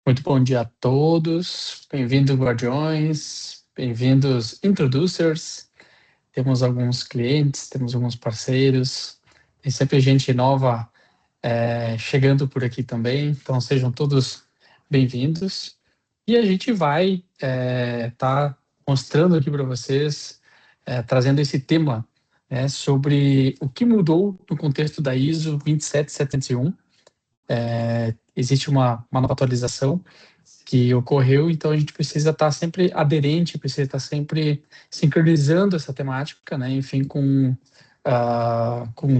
Muito bom dia a todos, bem-vindos Guardiões, bem-vindos Introducers. Temos alguns clientes, temos alguns parceiros, tem sempre gente nova chegando por aqui também, então sejam todos bem-vindos. E a gente vai estar mostrando aqui para vocês, trazendo esse tema, sobre o que mudou no contexto da ISO 27701. Existe uma nova atualização que ocorreu, então a gente precisa estar sempre aderente, precisa estar sempre sincronizando essa temática, né, enfim, com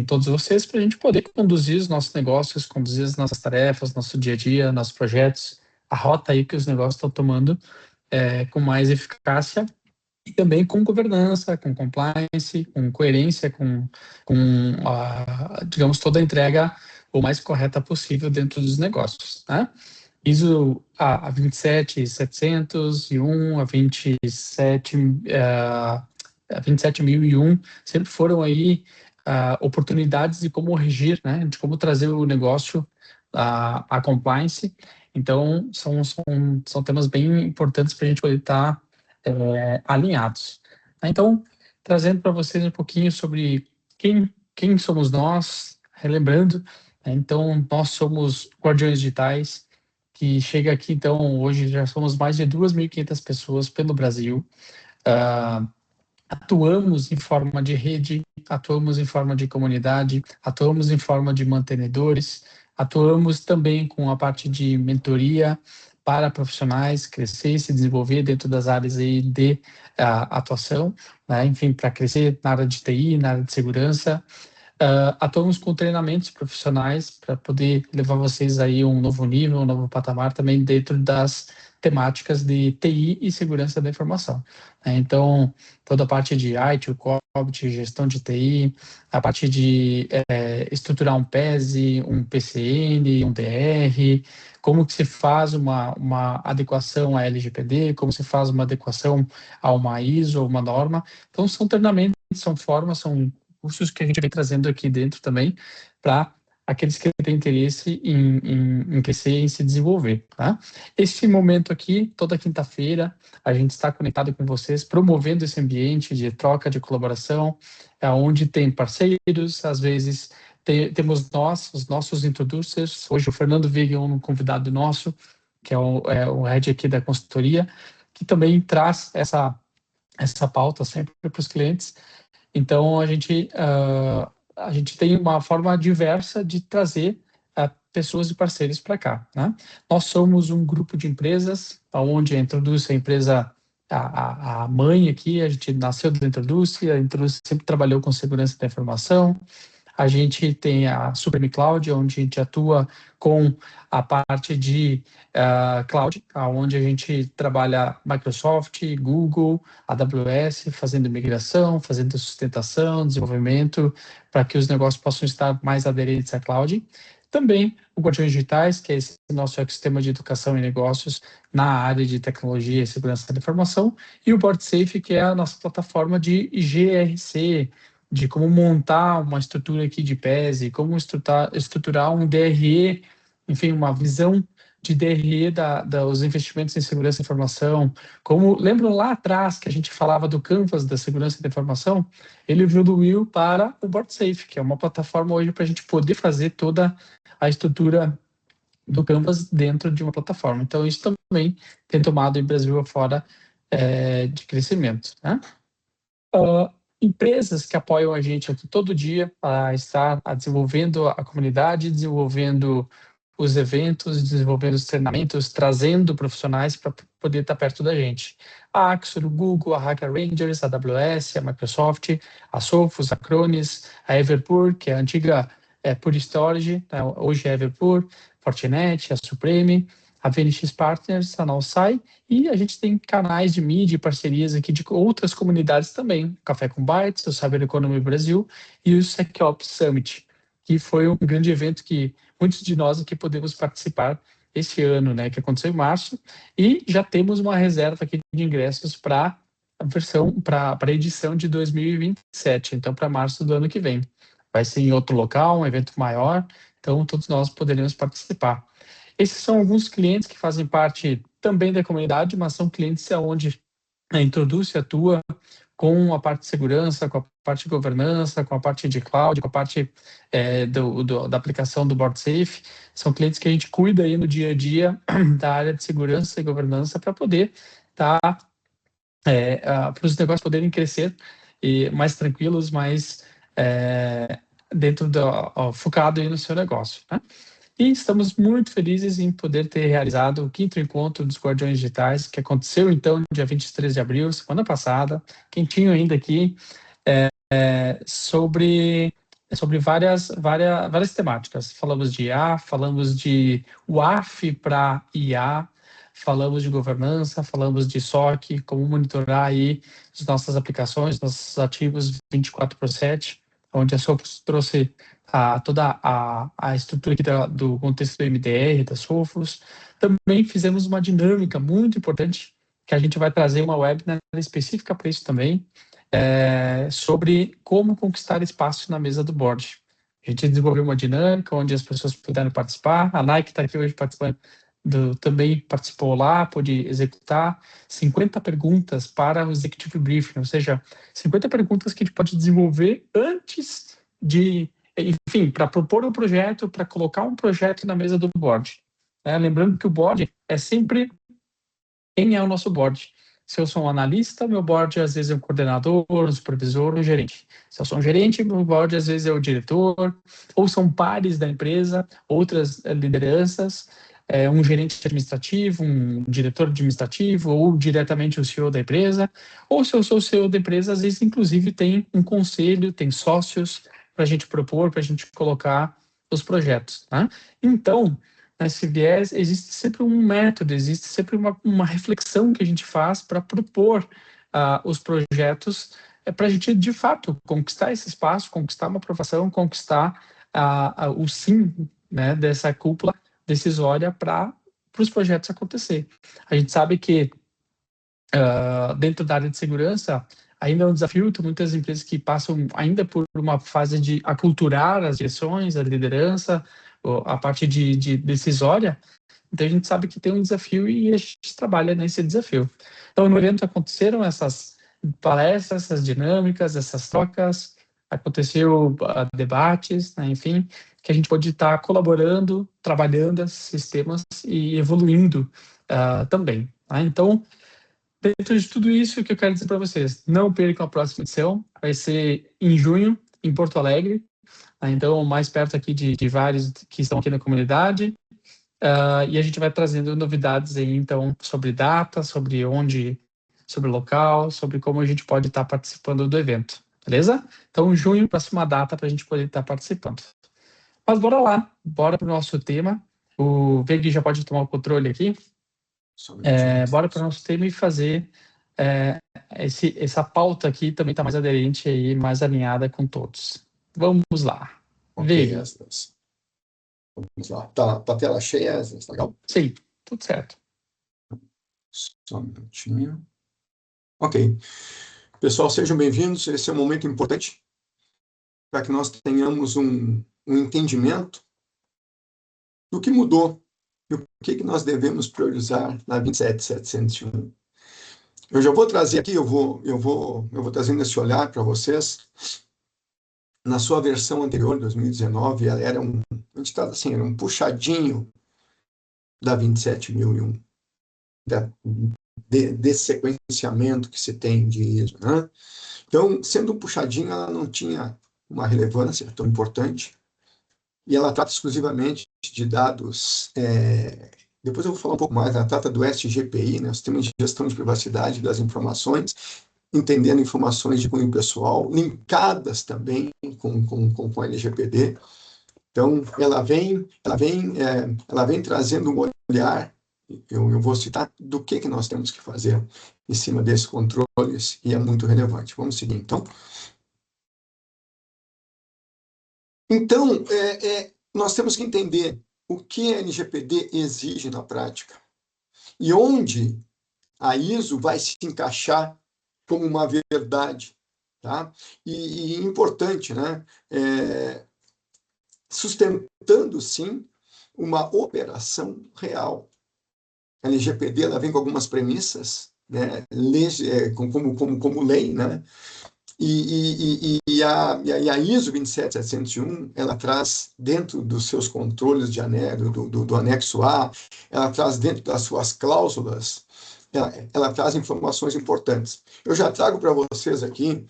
todos vocês, para a gente poder conduzir os nossos negócios, conduzir as nossas tarefas, nosso dia a dia, nossos projetos, a rota aí que os negócios estão tomando com mais eficácia e também com governança, com compliance, com coerência, digamos, toda a entrega o mais correta possível dentro dos negócios, né? ISO a 27701, a 27001 sempre foram aí oportunidades de como regir, né, de como trazer o negócio a compliance. Então, são temas bem importantes para a gente poder estar alinhados. Então, trazendo para vocês um pouquinho sobre quem somos nós, relembrando, né, então, nós somos Guardiões Digitais, que chega aqui, então, hoje já somos mais de 2.500 pessoas pelo Brasil. Atuamos em forma de rede, atuamos em forma de comunidade, atuamos em forma de mantenedores, atuamos também com a parte de mentoria para profissionais crescer e se desenvolver dentro das áreas aí de atuação, né? Enfim, para crescer na área de TI, na área de segurança. Atuamos com treinamentos profissionais para poder levar vocês aí a um novo nível, um novo patamar também dentro das temáticas de TI e segurança da informação, né? Então, toda a parte de IT, o COBIT, gestão de TI, a parte de estruturar um PESI, um PCN, um DR, como que se faz uma adequação à LGPD, como se faz uma adequação a uma ISO, uma norma. Então, são treinamentos, são formas, são cursos que a gente vem trazendo aqui dentro também para aqueles que têm interesse em crescer e em se desenvolver, tá? Esse momento aqui, toda quinta-feira, a gente está conectado com vocês, promovendo esse ambiente de troca, de colaboração, onde tem parceiros, às vezes temos nós, os nossos introducers. Hoje o Fernando Viga é um convidado nosso, que é o head aqui da consultoria, que também traz essa pauta sempre para os clientes. Então, a gente tem uma forma diversa de trazer pessoas e parceiros para cá, né? Nós somos um grupo de empresas, onde a Introduz a empresa, a mãe aqui, a gente nasceu da Introduz, a Introduz sempre trabalhou com segurança da informação. A gente tem a Supreme Cloud, onde a gente atua com a parte de cloud, onde a gente trabalha Microsoft, Google, AWS, fazendo migração, fazendo sustentação, desenvolvimento, para que os negócios possam estar mais aderentes à cloud. Também o Guardiões Digitais, que é esse nosso ecossistema de educação e negócios na área de tecnologia e segurança da informação, e o BoardSafe, que é a nossa plataforma de GRC, de como montar uma estrutura aqui de PESI, como estruturar um DRE, enfim, uma visão de DRE dos investimentos em segurança da informação. Como lembram lá atrás que a gente falava do Canvas da segurança da informação? Ele evoluiu para o BoardSafe, que é uma plataforma hoje para a gente poder fazer toda a estrutura do Canvas dentro de uma plataforma. Então, isso também tem tomado em Brasil afora de crescimento, né? Empresas que apoiam a gente aqui todo dia para estar desenvolvendo a comunidade, desenvolvendo os eventos, desenvolvendo os treinamentos, trazendo profissionais para poder estar perto da gente. A Axor, o Google, a Hacker Rangers, a AWS, a Microsoft, a Sophos, a Acronis, a Everpure, que é a antiga Pure Storage, né? Hoje é Everpure, Fortinet, a Supreme, a VNX Partners, a Nalsai, e a gente tem canais de mídia e parcerias aqui de outras comunidades também, Café com Bytes, o Cyber Economy Brasil e o SecOps Summit, que foi um grande evento que muitos de nós aqui podemos participar esse ano, né, que aconteceu em março, e já temos uma reserva aqui de ingressos para a edição de 2027, então para março do ano que vem. Vai ser em outro local, um evento maior, então todos nós poderemos participar. Esses são alguns clientes que fazem parte também da comunidade, mas são clientes onde a Introduce atua com a parte de segurança, com a parte de governança, com a parte de cloud, com a parte da aplicação do Board Safe. São clientes que a gente cuida aí no dia a dia da área de segurança e governança para poder estar, para os negócios poderem crescer e mais tranquilos, mais dentro focado aí no seu negócio, né? E estamos muito felizes em poder ter realizado o 5º encontro dos Guardiões Digitais, que aconteceu, então, no dia 23 de abril, semana passada, quentinho ainda aqui, sobre várias temáticas. Falamos de IA, falamos de WAF para IA, falamos de governança, falamos de SOC, como monitorar aí as nossas aplicações, nossos ativos 24/7, onde a Sophos trouxe toda a estrutura aqui do contexto do MDR, da Sophos. Também fizemos uma dinâmica muito importante, que a gente vai trazer uma webinar específica para isso também, sobre como conquistar espaço na mesa do board. A gente desenvolveu uma dinâmica onde as pessoas puderam participar. A Nike está aqui hoje participando, também participou lá, pôde executar 50 perguntas para o Executive Briefing, ou seja, 50 perguntas que a gente pode desenvolver antes de, enfim, para propor um projeto, para colocar um projeto na mesa do board. Lembrando que o board é sempre quem é o nosso board. Se eu sou um analista, meu board às vezes é um coordenador, um supervisor, um gerente. Se eu sou um gerente, meu board às vezes é o diretor, ou são pares da empresa, outras lideranças, um gerente administrativo, um diretor administrativo, ou diretamente o CEO da empresa. Ou se eu sou o CEO da empresa, às vezes inclusive tem um conselho, tem sócios para a gente propor, para a gente colocar os projetos, tá? Então, nesse viés, existe sempre um método, existe sempre uma reflexão que a gente faz para propor os projetos, para a gente, de fato, conquistar esse espaço, conquistar uma aprovação, conquistar o sim, né, dessa cúpula decisória para os projetos acontecer. A gente sabe que, dentro da área de segurança, ainda é um desafio, tem muitas empresas que passam ainda por uma fase de aculturar as direções, a liderança, a parte de decisória. Então a gente sabe que tem um desafio e a gente trabalha nesse desafio. Então no evento aconteceram essas palestras, essas dinâmicas, essas trocas, aconteceu debates, né, enfim, que a gente pode estar colaborando, trabalhando esses sistemas e evoluindo também. Tá? Então, dentro de tudo isso, o que eu quero dizer para vocês, não percam a próxima edição, vai ser em junho, em Porto Alegre, tá? Então mais perto aqui de vários que estão aqui na comunidade, e a gente vai trazendo novidades aí, então, sobre data, sobre onde, sobre local, sobre como a gente pode estar participando do evento, beleza? Então, junho, próxima data para a gente poder estar participando. Mas bora lá, bora para o nosso tema. O Veg já pode tomar o controle aqui. Bora para o nosso tema e fazer essa pauta aqui também está mais aderente aí, mais alinhada com todos. Vamos lá. Ok, vamos lá. Tá a tela cheia, tá legal? Sim, tudo certo. Só um minutinho. Ok. Pessoal, sejam bem-vindos. Esse é um momento importante para que nós tenhamos um entendimento do que mudou e o que nós devemos priorizar na 27701. Eu já vou trazer aqui, eu vou trazendo esse olhar para vocês. Na sua versão anterior, 2019, ela era a gente estava assim, era um puxadinho da 27001, desse sequenciamento que se tem de ISO, né? Então, sendo um puxadinho, ela não tinha uma relevância tão importante, e ela trata exclusivamente de dados, depois eu vou falar um pouco mais, ela trata do SGPI, né, o Sistema de Gestão de Privacidade das Informações, entendendo informações de cunho pessoal, linkadas também com a LGPD. Então, ela vem trazendo um olhar, eu vou citar, do que nós temos que fazer em cima desses controles, e é muito relevante. Vamos seguir, então. Então, nós temos que entender o que a LGPD exige na prática e onde a ISO vai se encaixar como uma verdade, tá? E importante, né? Sustentando, sim, uma operação real. A LGPD ela vem com algumas premissas, né, como lei, né? E a ISO 27701, ela traz dentro dos seus controles de do anexo A, ela traz dentro das suas cláusulas, ela traz informações importantes. Eu já trago para vocês aqui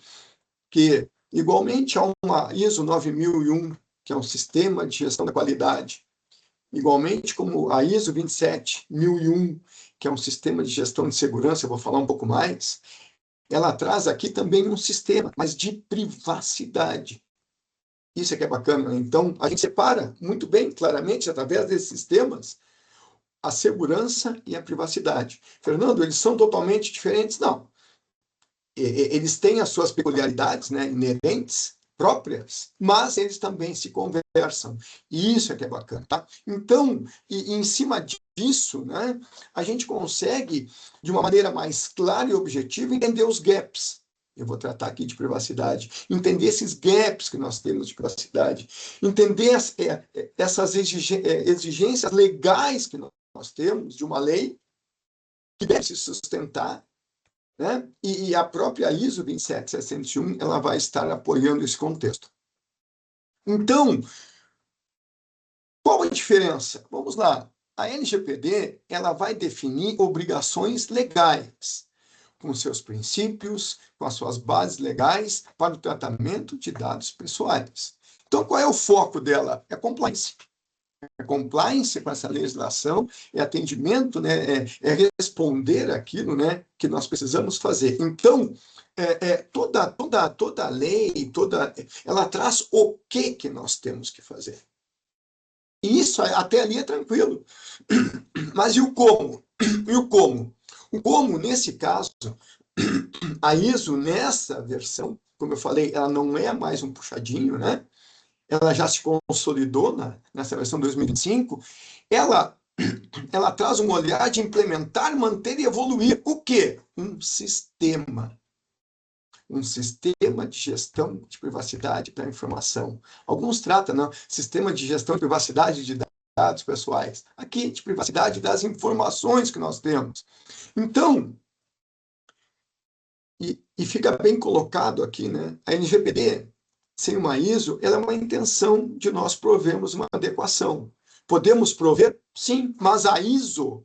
que, igualmente a uma ISO 9001, que é um sistema de gestão da qualidade, igualmente como a ISO 27001, que é um sistema de gestão de segurança, eu vou falar um pouco mais, ela traz aqui também um sistema, mas de privacidade. Isso é que é bacana, né? Então, a gente separa muito bem, claramente, através desses sistemas, a segurança e a privacidade. Fernando, eles são totalmente diferentes? Não. Eles têm as suas peculiaridades, né, inerentes, próprias, mas eles também se conversam. E isso é que é bacana, tá? Então, em cima disso, né, a gente consegue, de uma maneira mais clara e objetiva, entender os gaps. Eu vou tratar aqui de privacidade. Entender esses gaps que nós temos de privacidade. Entender essas exigências legais que nós temos de uma lei que deve se sustentar, né? E a própria ISO 27701 ela vai estar apoiando esse contexto. Então, qual a diferença? Vamos lá. A LGPD ela vai definir obrigações legais, com seus princípios, com as suas bases legais para o tratamento de dados pessoais. Então, qual é o foco dela? É compliance. É compliance com essa legislação, é atendimento, né, é responder aquilo, né, que nós precisamos fazer. Então, toda lei, ela traz o que nós temos que fazer. E isso até ali é tranquilo. Mas e o como? E o como? O como, nesse caso, a ISO, nessa versão, como eu falei, ela não é mais um puxadinho, né? Ela já se consolidou nessa versão 2025, ela traz um olhar de implementar, manter e evoluir o quê? Um sistema de gestão de privacidade da informação. Alguns tratam, não, sistema de gestão de privacidade de dados pessoais. Aqui, de privacidade das informações que nós temos. Então, e fica bem colocado aqui, né? A LGPD, sem uma ISO, ela é uma intenção de nós provermos uma adequação. Podemos prover? Sim, mas a ISO,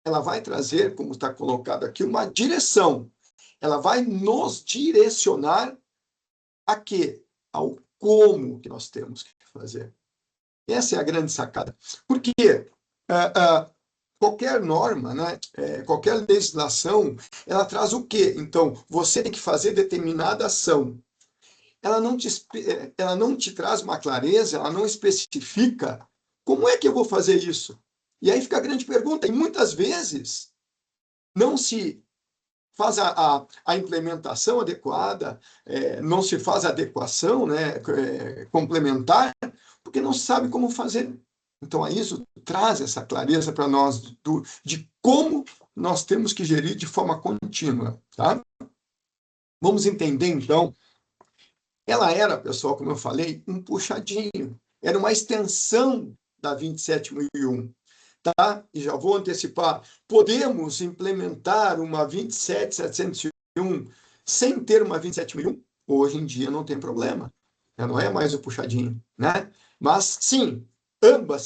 ela vai trazer, como está colocado aqui, uma direção. Ela vai nos direcionar a quê? Ao como que nós temos que fazer. Essa é a grande sacada. Porque qualquer norma, né, qualquer legislação, ela traz o quê? Então, você tem que fazer determinada ação. Ela não te traz uma clareza, ela não especifica como é que eu vou fazer isso. E aí fica a grande pergunta, e muitas vezes não se faz a implementação adequada, não se faz a adequação, né, complementar, porque não se sabe como fazer. Então, a ISO traz essa clareza para nós de como nós temos que gerir de forma contínua. Tá? Vamos entender, então. Ela era, pessoal, como eu falei, um puxadinho. Era uma extensão da 27001. Tá? E já vou antecipar. Podemos implementar uma 27701 sem ter uma 27001? Hoje em dia não tem problema. Já não é mais o puxadinho. Né? Mas, sim, ambas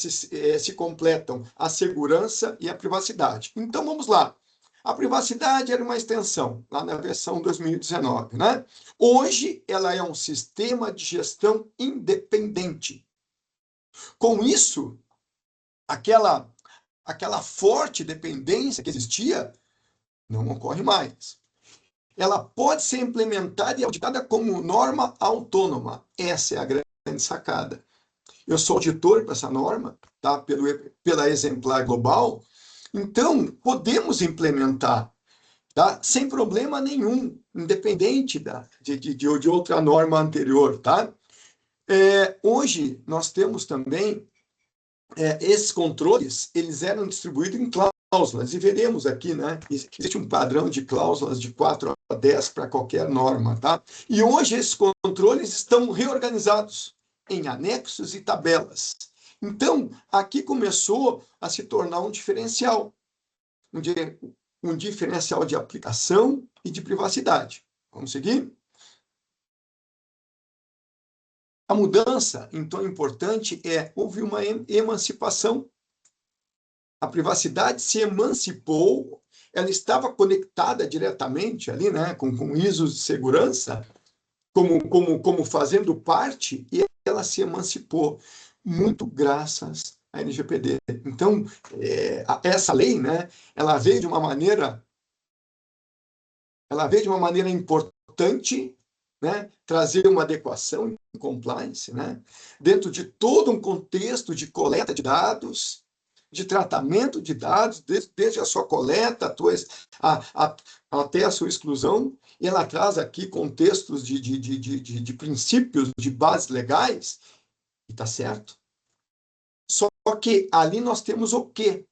se completam, a segurança e a privacidade. Então, vamos lá. A privacidade era uma extensão, lá na versão 2019, né? Hoje, ela é um sistema de gestão independente. Com isso, aquela forte dependência que existia não ocorre mais. Ela pode ser implementada e auditada como norma autônoma. Essa é a grande sacada. Eu sou auditor para essa norma, tá? Pela exemplar global. Então, podemos implementar, tá? Sem problema nenhum, independente de outra norma anterior. Tá? Hoje, nós temos também esses controles, eles eram distribuídos em cláusulas, e veremos aqui, né? Existe um padrão de cláusulas de 4 a 10 para qualquer norma. Tá? E hoje, esses controles estão reorganizados em anexos e tabelas. Então, aqui começou a se tornar um diferencial. Um diferencial de aplicação e de privacidade. Vamos seguir? A mudança, então, importante houve uma emancipação. A privacidade se emancipou, ela estava conectada diretamente ali, né, com ISOs de segurança, como fazendo parte, e ela se emancipou, muito graças à LGPD. Então, essa lei, né, ela veio de uma maneira importante, né, trazer uma adequação e compliance, né, dentro de todo um contexto de coleta de dados, de tratamento de dados, desde a sua coleta até a sua exclusão, e ela traz aqui contextos de princípios, de bases legais, e está certo. Só que ali nós temos o quê?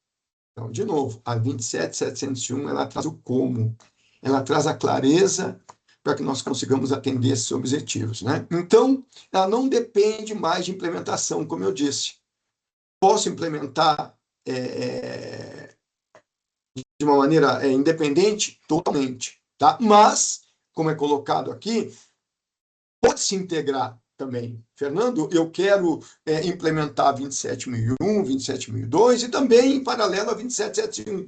Então, de novo, a 27701, ela traz o como, ela traz a clareza para que nós consigamos atender esses objetivos, né? Então, ela não depende mais de implementação, como eu disse. Posso implementar de uma maneira independente? Totalmente, tá? Mas, como é colocado aqui, pode se integrar também. Fernando, eu quero implementar 27001, 27002 e também em paralelo a 27701,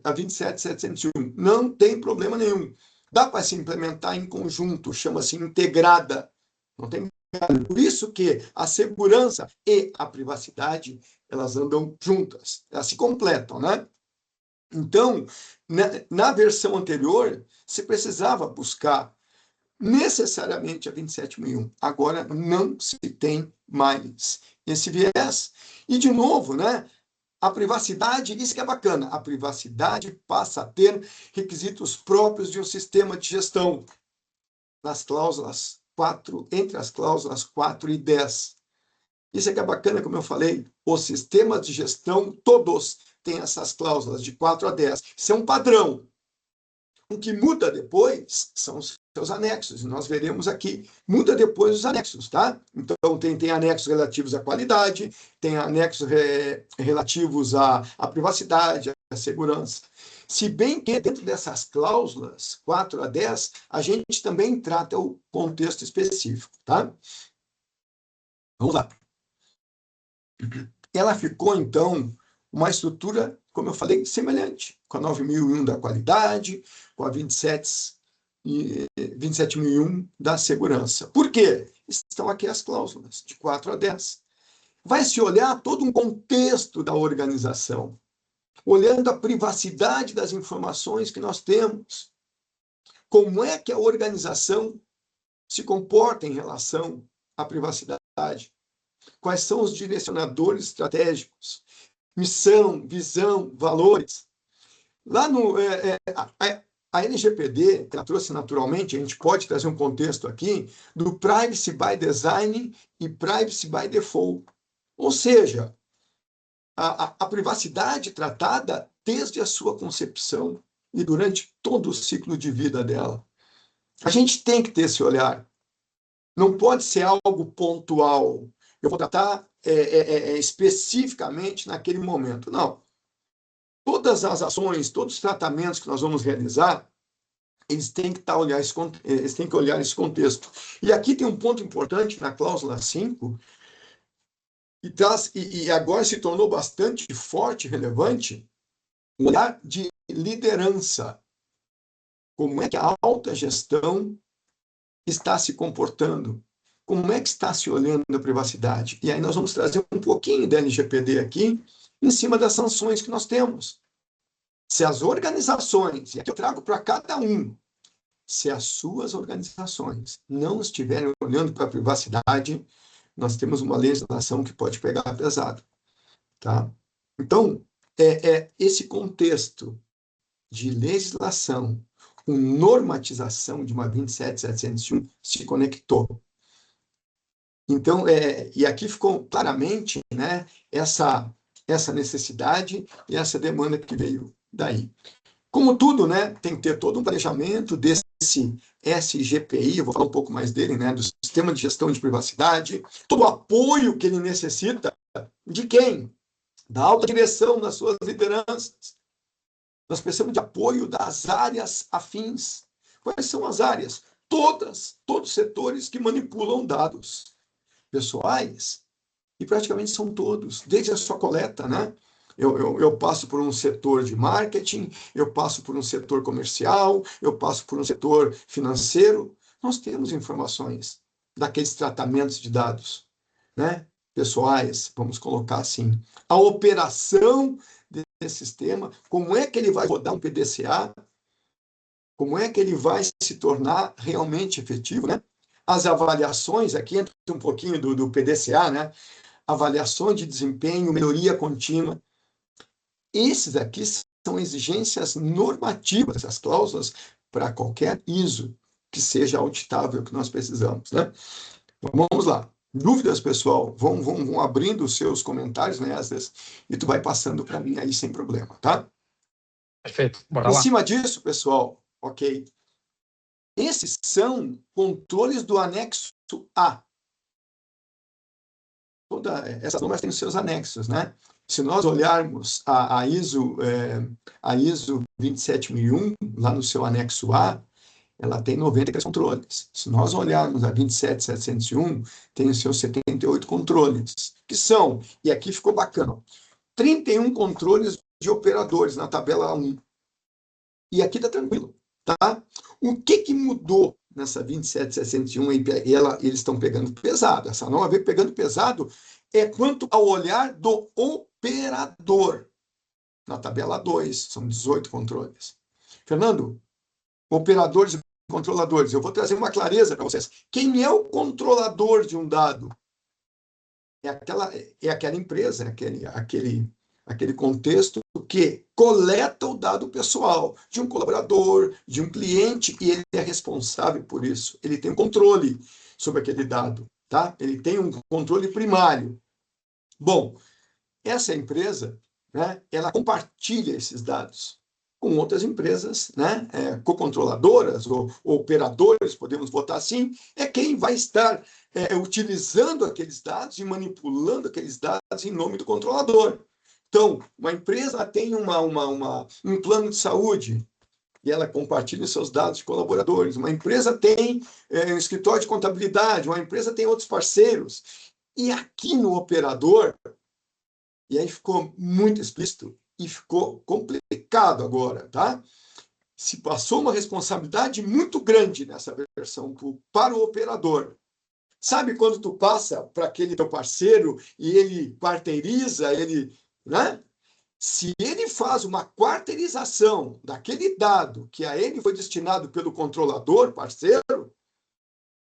a 27701. Não tem problema nenhum. Dá para se implementar em conjunto, chama-se integrada. Não tem problema. Por isso que a segurança e a privacidade, elas andam juntas, elas se completam, né? Então, na versão anterior, se precisava buscar necessariamente a 27001. Agora não se tem mais esse viés. E, de novo, né, a privacidade, isso que é bacana, a privacidade passa a ter requisitos próprios de um sistema de gestão, nas cláusulas 4, entre as cláusulas 4 e 10. Isso é que é bacana, como eu falei, os sistemas de gestão, todos têm essas cláusulas de 4 a 10. Isso é um padrão. O que muda depois são os seus anexos, e nós veremos aqui. Muda depois os anexos, tá? Então, tem anexos relativos à qualidade, tem anexos relativos à privacidade, à segurança. Se bem que, dentro dessas cláusulas, 4 a 10, a gente também trata o contexto específico, tá? Vamos lá. Ela ficou, então, uma estrutura, como eu falei, semelhante, com a 9001 da qualidade, com a 27001 da segurança. Por quê? Estão aqui as cláusulas, de 4 a 10. Vai se olhar todo um contexto da organização, olhando a privacidade das informações que nós temos. Como é que a organização se comporta em relação à privacidade? Quais são os direcionadores estratégicos? Missão, visão, valores. Lá no... a LGPD, ela trouxe naturalmente, a gente pode trazer um contexto aqui, do Privacy by Design e Privacy by Default. Ou seja, a privacidade tratada desde a sua concepção e durante todo o ciclo de vida dela. A gente tem que ter esse olhar. Não pode ser algo pontual. Eu vou tratar especificamente naquele momento. Não. Todas as ações, todos os tratamentos que nós vamos realizar, eles têm que olhar esse contexto. E aqui tem um ponto importante na cláusula 5, e agora se tornou bastante forte e relevante, o olhar de liderança. Como é que a alta gestão está se comportando? Como é que está se olhando a privacidade? E aí nós vamos trazer um pouquinho da LGPD aqui, em cima das sanções que nós temos. Se as organizações, e aqui eu trago para cada um, se as suas organizações não estiverem olhando para a privacidade, nós temos uma legislação que pode pegar pesado. Tá? Então, esse contexto de legislação com normatização de uma 27701 se conectou. Então, e aqui ficou claramente, né, essa necessidade e essa demanda que veio daí. Como tudo, né, tem que ter todo um planejamento desse SGPI, eu vou falar um pouco mais dele, né, do Sistema de Gestão de Privacidade, todo o apoio que ele necessita, De quem? Da alta direção, das suas lideranças. Nós precisamos de apoio das áreas afins. Quais são as áreas? Todos os setores que manipulam dados pessoais, e praticamente são todos, desde a sua coleta, né? Eu passo por um setor de marketing, eu passo por um setor comercial, eu passo por um setor financeiro. Nós temos informações daqueles tratamentos de dados, né? Pessoais, vamos colocar assim. A operação desse sistema, como é que ele vai rodar um PDCA, como é que ele vai se tornar realmente efetivo, né? As avaliações, aqui entra um pouquinho do PDCA, né? Avaliações de desempenho, melhoria contínua. Esses aqui são exigências normativas, as cláusulas para qualquer ISO que seja auditável que nós precisamos, né? Então, vamos lá. Dúvidas, pessoal? Vão abrindo os seus comentários, né, Asdas? E tu vai passando para mim aí sem problema, tá? Perfeito, bora Em lá. cima disso, pessoal, ok? Esses são controles do anexo A. Essas normas têm os seus anexos, né? Se nós olharmos a ISO 27001, lá no seu anexo A, ela tem 93 controles. Se nós olharmos a 27701, tem os seus 78 controles, que são, e aqui ficou bacana, 31 controles de operadores na tabela 1. E aqui está tranquilo, tá? O que mudou nessa 27761? Eles estão pegando pesado. Essa norma veio pegando pesado é quanto ao olhar do operador. Na tabela 2, são 18 controles. Fernando, operadores e controladores, eu vou trazer uma clareza para vocês. Quem é o controlador de um dado? É aquela empresa, aquele contexto que coleta o dado pessoal de um colaborador, de um cliente, e ele é responsável por isso. Ele tem um controle sobre aquele dado, tá? Ele tem um controle primário. Bom, essa empresa, né, ela compartilha esses dados com outras empresas, né, cocontroladoras ou operadores, podemos botar assim, é quem vai estar utilizando aqueles dados e manipulando aqueles dados em nome do controlador. Então, uma empresa tem um plano de saúde e ela compartilha os seus dados de colaboradores. Uma empresa tem um escritório de contabilidade, uma empresa tem outros parceiros. E aqui no operador, e aí ficou muito explícito e ficou complicado agora, tá? Se passou uma responsabilidade muito grande nessa versão para o operador. Sabe quando tu passa para aquele teu parceiro e ele quarteiriza, né? Se ele faz uma quarteirização daquele dado que a ele foi destinado pelo controlador, parceiro,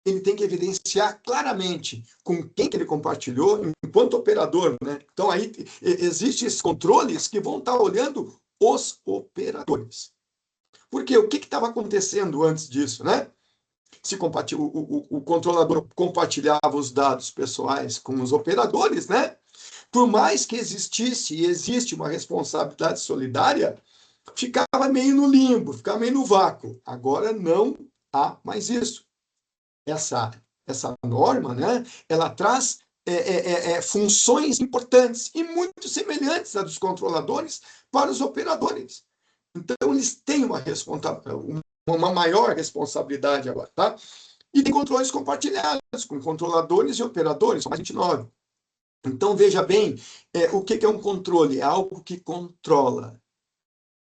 ele tem que evidenciar claramente com quem que ele compartilhou enquanto operador, né? Então, aí existem esses controles que vão estar olhando os operadores. Porque o que estava acontecendo antes disso, né? Se o controlador compartilhava os dados pessoais com os operadores, né? Por mais que existisse e existe uma responsabilidade solidária, ficava meio no limbo, ficava meio no vácuo. Agora não há mais isso. Essa norma, né, ela traz funções importantes e muito semelhantes às dos controladores para os operadores. Então, eles têm uma maior responsabilidade agora, tá? E tem controles compartilhados com controladores e operadores, são mais 29. Então, veja bem, o que é um controle? É algo que controla.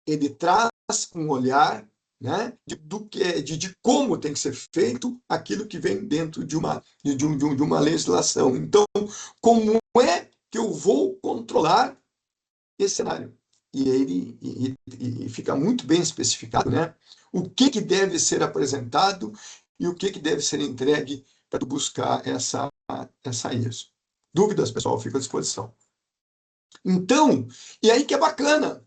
Ele traz um olhar, né, de como tem que ser feito aquilo que vem dentro de uma legislação. Então, como é que eu vou controlar esse cenário? E fica muito bem especificado, né? O que deve ser apresentado e o que deve ser entregue para buscar essa ISO. Dúvidas, pessoal? Fico à disposição. Então, e aí que é bacana.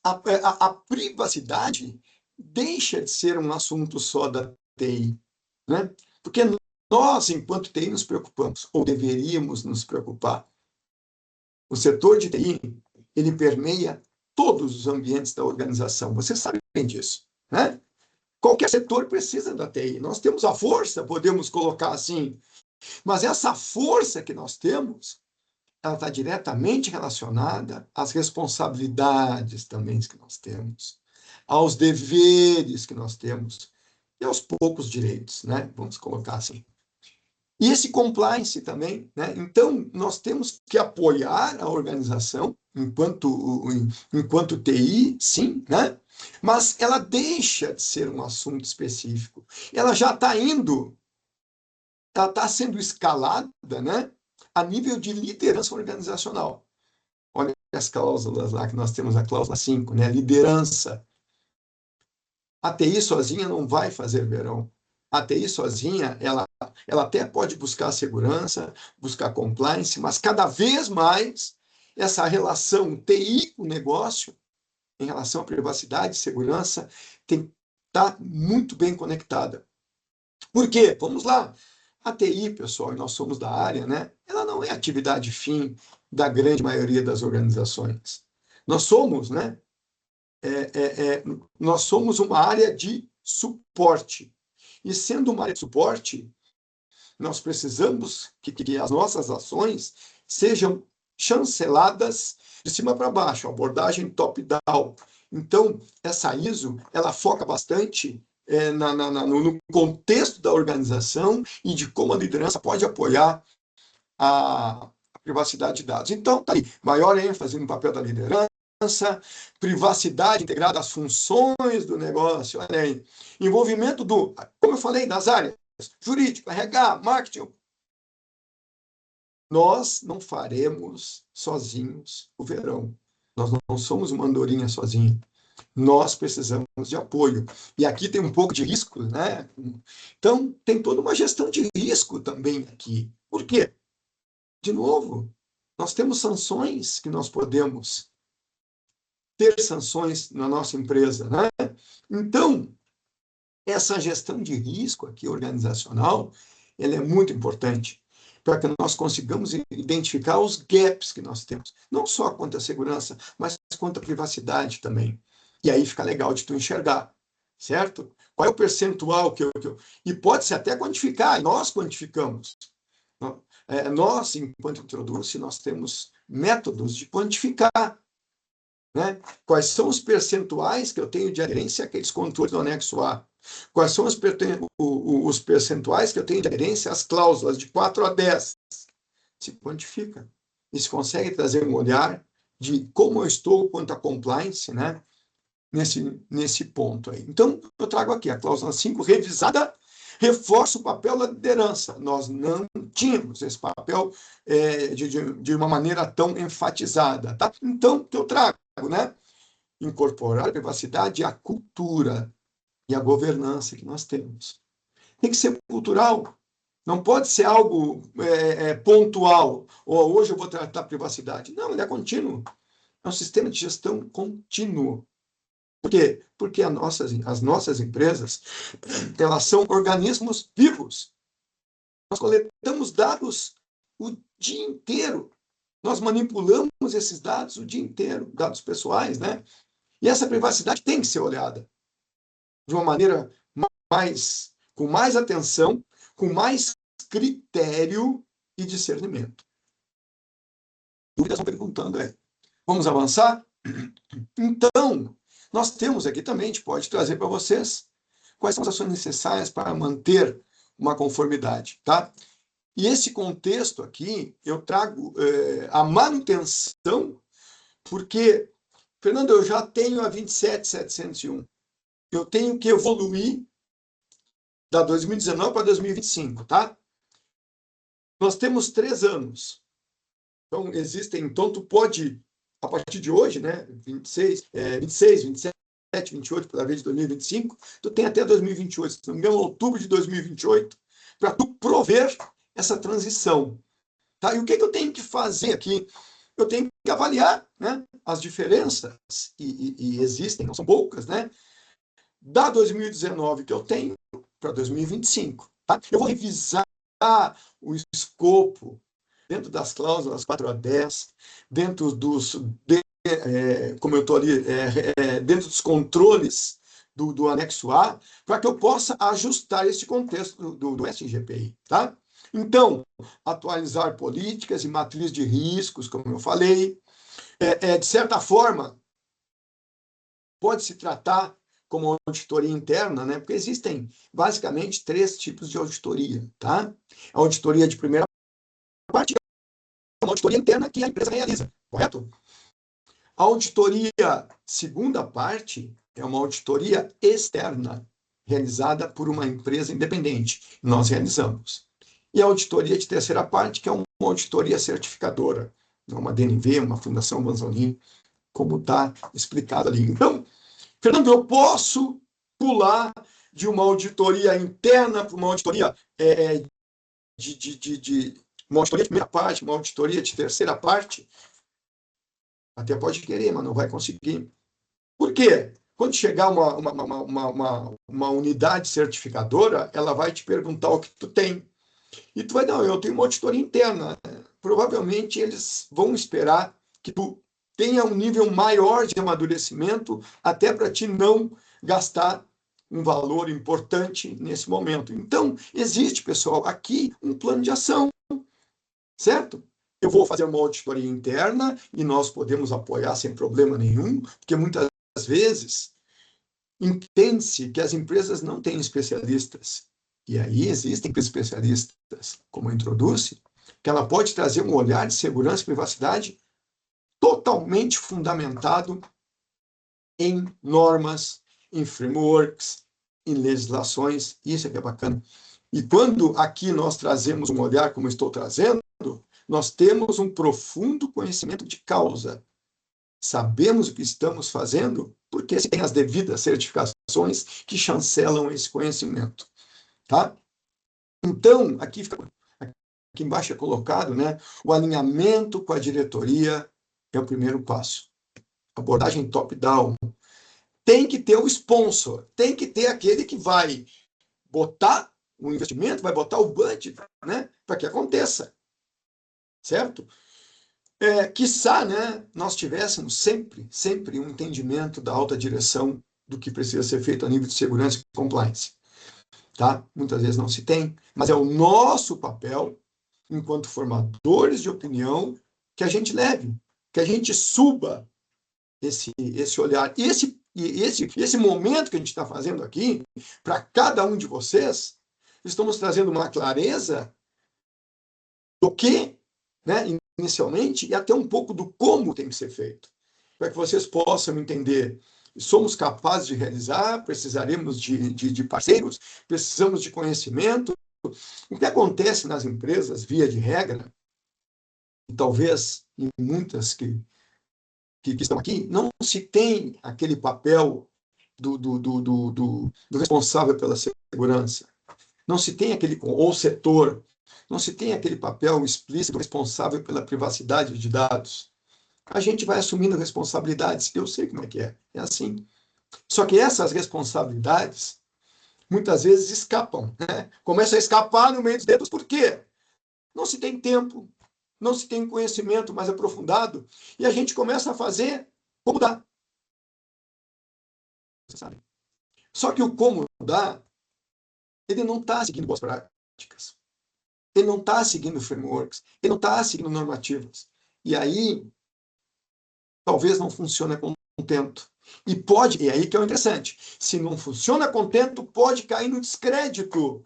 A privacidade deixa de ser um assunto só da TI, né? Porque nós, enquanto TI, nos preocupamos, ou deveríamos nos preocupar. O setor de TI, ele permeia todos os ambientes da organização. Vocês sabem disso, né? Qualquer setor precisa da TI. Nós temos a força, podemos colocar assim, mas essa força que nós temos, ela está diretamente relacionada às responsabilidades também que nós temos, aos deveres que nós temos e aos poucos direitos, né? Vamos colocar assim. E esse compliance também, né? Então, nós temos que apoiar a organização enquanto TI, sim, né? Mas ela deixa de ser um assunto específico. Ela já está ela está sendo escalada, né? A nível de liderança organizacional. Olha as cláusulas lá que nós temos, a cláusula 5, né? Liderança. A TI sozinha não vai fazer verão. A TI sozinha, ela até pode buscar segurança, buscar compliance, mas cada vez mais essa relação TI com o negócio, em relação à privacidade e segurança, tem que estar muito bem conectada. Por quê? Vamos lá. A TI, pessoal, e nós somos da área, né? Ela não é atividade fim da grande maioria das organizações. Nós somos, né? Nós somos uma área de suporte. E sendo uma área de suporte, nós precisamos que as nossas ações sejam chanceladas de cima para baixo, abordagem top-down. Então, essa ISO, ela foca bastante no contexto da organização e de como a liderança pode apoiar a privacidade de dados. Então, tá aí, maior ênfase no papel da liderança, privacidade integrada às funções do negócio, olha aí. Envolvimento como eu falei, das áreas jurídico, RH, marketing. Nós não faremos sozinhos o verão. Nós não somos uma andorinha sozinha. Nós precisamos de apoio. E aqui tem um pouco de risco, né? Então, tem toda uma gestão de risco também aqui. Por quê? De novo, nós temos sanções que nós podemos ter sanções na nossa empresa, né? Então, essa gestão de risco aqui organizacional, ela é muito importante para que nós consigamos identificar os gaps que nós temos, não só quanto à segurança, mas quanto à privacidade também. E aí fica legal de tu enxergar, certo? Qual é o percentual que eu... E pode-se até quantificar, e nós quantificamos. Nós, enquanto Introduce, nós temos métodos de quantificar, né? Quais são os percentuais que eu tenho de aderência àqueles controles do anexo A? Quais são os percentuais que eu tenho de aderência às cláusulas de 4 a 10? Se quantifica. E se consegue trazer um olhar de como eu estou quanto à compliance, né? Nesse ponto aí. Então, eu trago aqui a cláusula 5 revisada, reforça o papel da liderança. Nós não tínhamos esse papel de uma maneira tão enfatizada. Tá? Então, o que eu trago, né? Incorporar a privacidade e a cultura e a governança que nós temos. Tem que ser cultural. Não pode ser algo pontual. Ou hoje eu vou tratar privacidade. Não, ele é contínuo. É um sistema de gestão contínuo. Por quê? Porque as nossas empresas, elas são organismos vivos. Nós coletamos dados o dia inteiro. Nós manipulamos esses dados o dia inteiro, dados pessoais, né? E essa privacidade tem que ser olhada de uma maneira com mais atenção, com mais critério e discernimento. Dúvidas estão perguntando aí. Vamos avançar? Então, nós temos aqui também, a gente pode trazer para vocês quais são as ações necessárias para manter uma conformidade, tá? E esse contexto aqui, eu trago a manutenção, porque, Fernando, eu já tenho a 27701. Eu tenho que evoluir da 2019 para 2025, tá? Nós temos 3 anos. Então, então tu pode, a partir de hoje, né, 26, 27, 28, para a vez de 2025, tu tem até 2028, se não me engano, outubro de 2028, para tu prover essa transição. Tá? E o que eu tenho que fazer aqui? Eu tenho que avaliar, né, as diferenças, e existem, não são poucas, né, da 2019 que eu tenho para 2025. Tá? Eu vou revisar o escopo dentro das cláusulas 4 a 10, dentro dos, como eu estou ali, dentro dos controles do anexo A, para que eu possa ajustar este contexto do SGPI. Tá? Então, atualizar políticas e matriz de riscos, como eu falei, de certa forma, pode se tratar como auditoria interna, né? Porque existem basicamente 3 tipos de auditoria, tá? A auditoria de primeira parte é uma auditoria interna que a empresa realiza, correto? A auditoria segunda parte é uma auditoria externa, realizada por uma empresa independente. Nós realizamos. E a auditoria de terceira parte, que é uma auditoria certificadora, uma DNV, uma Fundação Manzolini, como está explicado ali. Então, Fernando, eu posso pular de uma auditoria interna para uma auditoria uma auditoria de primeira parte, uma auditoria de terceira parte? Até pode querer, mas não vai conseguir. Por quê? Quando chegar uma unidade certificadora, ela vai te perguntar o que tu tem. E tu vai, não, eu tenho uma auditoria interna. Provavelmente eles vão esperar que tu tenha um nível maior de amadurecimento, até para ti não gastar um valor importante nesse momento. Então, existe, pessoal, aqui um plano de ação, certo? Eu vou fazer uma auditoria interna e nós podemos apoiar sem problema nenhum, porque muitas vezes entende-se que as empresas não têm especialistas. E aí existem especialistas, como a Introduce, que ela pode trazer um olhar de segurança e privacidade totalmente fundamentado em normas, em frameworks, em legislações. Isso é que é bacana. E quando aqui nós trazemos um olhar como estou trazendo, nós temos um profundo conhecimento de causa. Sabemos o que estamos fazendo porque se tem as devidas certificações que chancelam esse conhecimento, tá? Então, aqui embaixo é colocado, né, o alinhamento com a diretoria é o primeiro passo. Abordagem top-down. Tem que ter o sponsor, tem que ter aquele que vai botar o investimento, vai botar o budget, né, para que aconteça, certo? Quiçá, né, nós tivéssemos sempre um entendimento da alta direção do que precisa ser feito a nível de segurança e compliance. Tá? Muitas vezes não se tem, mas é o nosso papel, enquanto formadores de opinião, que a gente leve, que a gente suba esse olhar. E esse momento que a gente está fazendo aqui, para cada um de vocês, estamos trazendo uma clareza do que, né, inicialmente, e até um pouco do como tem que ser feito, para que vocês possam entender. Somos capazes de realizar, precisaremos de parceiros, precisamos de conhecimento. O que acontece nas empresas, via de regra, e talvez em muitas que estão aqui, não se tem aquele papel do responsável pela segurança. Não se tem aquele, ou setor, não se tem aquele papel explícito responsável pela privacidade de dados. A gente vai assumindo responsabilidades, eu sei como é assim. Só que essas responsabilidades, muitas vezes, escapam, né? Começam a escapar no meio dos dedos, por quê? Não se tem tempo, não se tem conhecimento mais aprofundado, e a gente começa a fazer como dá. Você sabe? Só que o como dá, ele não está seguindo boas práticas. Ele não está seguindo frameworks, ele não está seguindo normativas. E aí, talvez não funcione contento. E aí que é o interessante, se não funciona contento, pode cair no descrédito.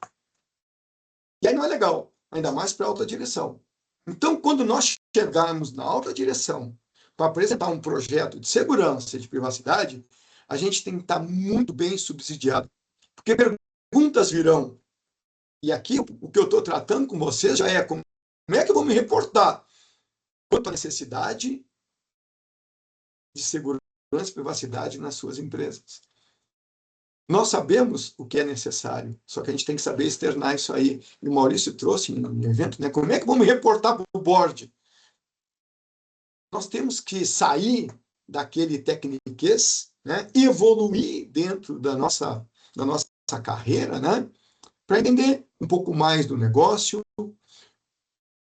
E aí não é legal, ainda mais para a alta direção. Então, quando nós chegarmos na alta direção para apresentar um projeto de segurança e de privacidade, a gente tem que estar muito bem subsidiado. Porque perguntas virão. E aqui, o que eu estou tratando com vocês já é como é que eu vou me reportar quanto à necessidade de segurança e privacidade nas suas empresas. Nós sabemos o que é necessário, só que a gente tem que saber externar isso aí. E o Maurício trouxe no evento, né? Como é que vamos reportar para o board? Nós temos que sair daquele tecniquez, né? Evoluir dentro da nossa carreira, né? Para entender um pouco mais do negócio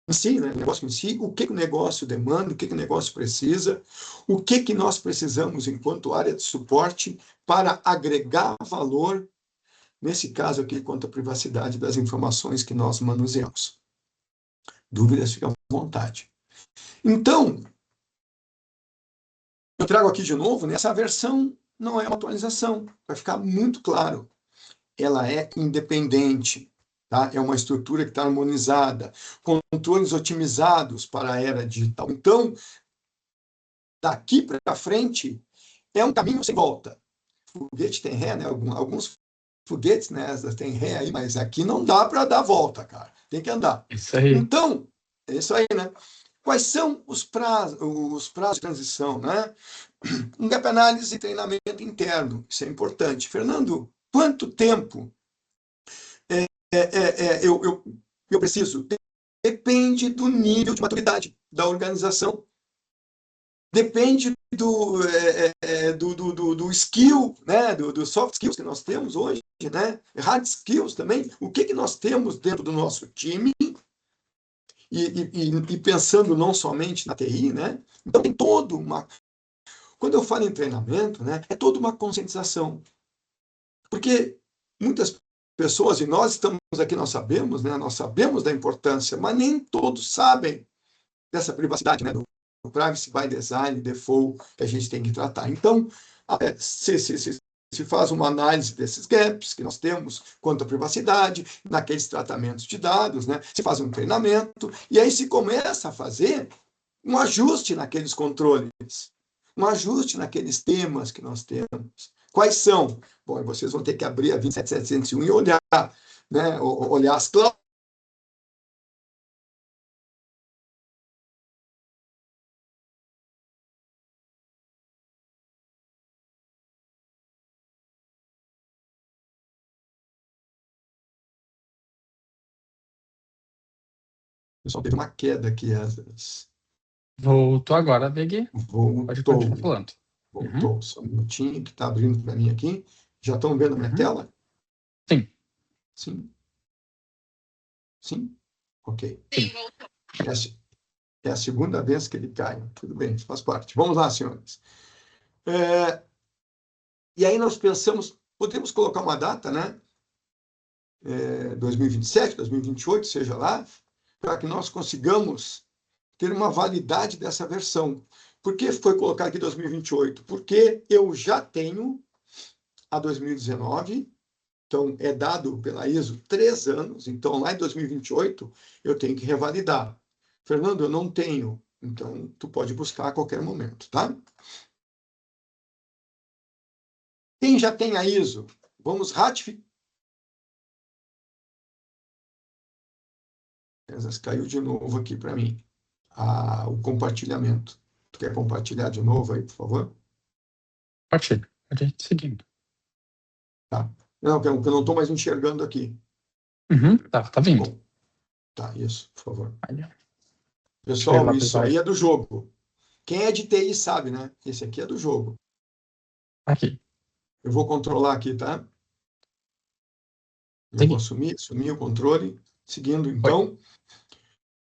em si, né? O negócio em si, o que o negócio demanda, o que o negócio precisa, o que nós precisamos enquanto área de suporte para agregar valor nesse caso aqui, quanto à privacidade das informações que nós manuseamos. Dúvidas, fiquem à vontade. Então, eu trago aqui de novo, essa versão não é uma atualização, vai ficar muito claro. Ela é independente, tá? É uma estrutura que está harmonizada, controles otimizados para a era digital. Então, daqui para frente, é um caminho sem volta. Foguete tem ré, né? Alguns foguetes, né? Tem ré aí, mas aqui não dá para dar volta, cara. Tem que andar. Isso aí. Então, é isso aí, né? Quais são os prazos de transição, né? Um gap análise e treinamento interno, isso é importante. Fernando, quanto tempo eu preciso? Depende do nível de maturidade da organização. Depende do skill, né? do soft skills que nós temos hoje, né? Hard skills também. O que nós temos dentro do nosso time? E pensando não somente na TI, né? Então tem toda uma... Quando eu falo em treinamento, né, é toda uma conscientização. Porque muitas pessoas, e nós estamos aqui, nós sabemos, né, nós sabemos da importância, mas nem todos sabem dessa privacidade, né, do privacy by design, default, que a gente tem que tratar. Então, se faz uma análise desses gaps que nós temos quanto à privacidade, naqueles tratamentos de dados, né, se faz um treinamento, e aí se começa a fazer um ajuste naqueles controles, um ajuste naqueles temas que nós temos. Quais são? Bom, vocês vão ter que abrir a 27701 e olhar, né, olhar as cláusulas. Pessoal, teve uma queda aqui. Voltou agora, Big. Pode continuar Voltou. falando. Voltou. Só um minutinho que está abrindo para mim aqui. Já estão vendo a minha tela? Sim. Sim. Sim? Ok. Sim. É a segunda vez que ele cai. Tudo bem, faz parte. Vamos lá, senhores. E aí nós pensamos, podemos colocar uma data, né? 2027, 2028, seja lá, para que nós consigamos ter uma validade dessa versão. Por que foi colocado aqui 2028? Porque eu já tenho a 2019, então é dado pela ISO 3 anos, então lá em 2028 eu tenho que revalidar. Fernando, eu não tenho, então tu pode buscar a qualquer momento, tá? Quem já tem a ISO, vamos ratificar. Caiu de novo aqui para mim. O compartilhamento. Tu quer compartilhar de novo aí, por favor? Compartilha. Pode ir seguindo. Tá. Não, que eu não estou mais enxergando aqui. Tá vindo. Bom, tá, isso, por favor. Aí, Pessoal, isso aí é do jogo. Quem é de TI sabe, né? Esse aqui é do jogo. Aqui. Eu vou controlar aqui, tá? Eu vou assumir o controle, seguindo, então.